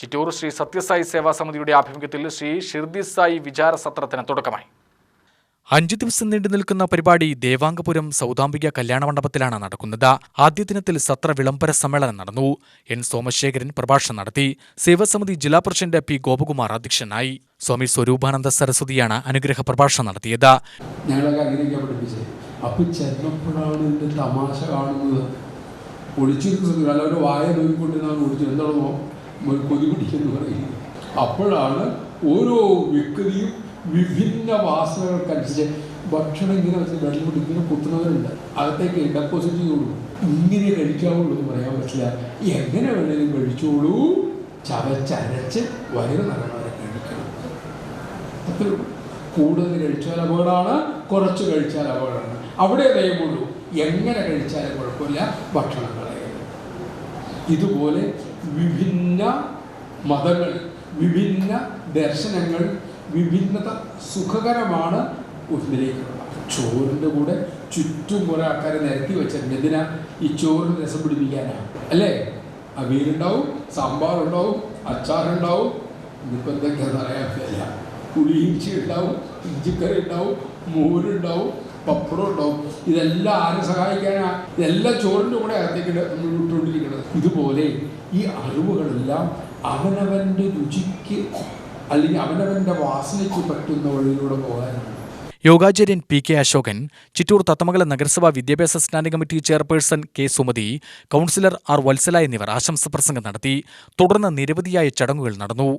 ചിറ്റൂർ ശ്രീ സത്യസായി സേവാ സമിതിയുടെ ആഭിമുഖ്യത്തിൽ ശ്രീ ഷിർദി സായി വിചാര സത്രത്തിന് തുടക്കമായി. 5 ദിവസം നീണ്ടു നിൽക്കുന്ന പരിപാടി ദേവാംഗപുരം സൗദാംബിക കല്യാണ മണ്ഡപത്തിലാണ് നടക്കുന്നത്. ആദ്യ ദിനത്തിൽ സത്ര വിളംബര സമ്മേളനം നടന്നു. എൻ സോമശേഖരൻ പ്രഭാഷണം നടത്തി. സേവാസമിതി ജില്ലാ പ്രസിഡന്റ് പി ഗോപകുമാർ അധ്യക്ഷനായി. സ്വാമി സ്വരൂപാനന്ദ സരസ്വതിയാണ് അനുഗ്രഹ പ്രഭാഷണം നടത്തിയത്. ഞങ്ങളൊക്കെ അങ്ങനെയൊക്കെ പഠിപ്പിച്ചത്. അപ്പോൾ ചെന്നപ്പോഴാണ് ഇതിൻ്റെ തമാശ കാണുന്നത്. ഒളിച്ചിരുന്നത് അല്ല, ഒരു വായ നോക്കിക്കൊണ്ടിരുന്നാണ് ഒളിച്ചു എന്താണോ കൊതി പിടിക്കുന്നു പറയുന്നത്. അപ്പോഴാണ് ഓരോ വ്യക്തിയും വിഭിന്ന വാസനകൾക്കനുസരിച്ച് ഭക്ഷണം ഇങ്ങനെ വെച്ച് വെള്ളം കൊണ്ട് ഇങ്ങനെ കുത്തുന്നവരുണ്ട്. അകത്തേക്ക് ഡെപ്പോസിറ്റ് ചെയ്തോളൂ. ഇങ്ങനെ കഴിക്കാവുള്ളൂ എന്ന് പറയാൻ പറ്റില്ല. എങ്ങനെ വേണമെങ്കിലും കഴിച്ചോളൂ. ചവച്ചരച്ച് വയറ് നിറവരെ കഴിക്കണം. അത്രേ കൂടുതൽ കഴിച്ചാൽ അപകടമാണ്, കുറച്ച് കഴിച്ചാൽ അപകടമാണ്. അവിടെ ദയവുള്ളൂ. എങ്ങനെ കഴിച്ചാലും കുഴപ്പമില്ല, ഭക്ഷണം കളയരുത്. ഇതുപോലെ വിഭിന്ന മതങ്ങൾ, വിഭിന്ന ദർശനങ്ങൾ, വിഭിന്നത സുഖകരമാണ് ഒന്നിലേക്കുള്ള. ചോറിൻ്റെ കൂടെ ചുറ്റും കുറേ ആൾക്കാരെ നിരത്തി വെച്ചിട്ടുണ്ട്. എന്തിനാ? ഈ ചോറിന് രസം പിടിപ്പിക്കാനാണ്, അല്ലേ? അവിയലുണ്ടാവും, സാമ്പാറുണ്ടാവും, അച്ചാറുണ്ടാവും, ഇന്നിപ്പോൾ എന്തൊക്കെയാണെന്ന് അറിയാൻ പറ്റില്ല. പുളിയിഞ്ചി ഉണ്ടാവും, ഇഞ്ചിക്കറി ഉണ്ടാവും, മോരുണ്ടാവും, പപ്പടം ഉണ്ടാവും. ഇതെല്ലാം ആരെ സഹായിക്കാനാണ്? ഇതെല്ലാം ചോറിൻ്റെ കൂടെ അകത്തേക്ക് ഇട്ടുകൊണ്ടിരിക്കുന്നത്. ഇതുപോലെ ഈ അറിവുകളെല്ലാം അവനവൻ്റെ രുചിക്ക് അല്ലെങ്കിൽ അവനവൻ്റെ വാസനയ്ക്ക് പറ്റുന്ന വഴിയിലൂടെ പോകാനാണ്. യോഗാചാര്യൻ പി കെ അശോകൻ, ചിറ്റൂർ തത്തമംഗലം നഗരസഭാ വിദ്യാഭ്യാസ standing committee chairperson K Sumathi, councillor R Valsala എന്നിവർ ആശംസ പ്രസംഗം നടത്തി. തുടർന്ന് നിരവധിയായ ചടങ്ങുകൾ നടന്നു.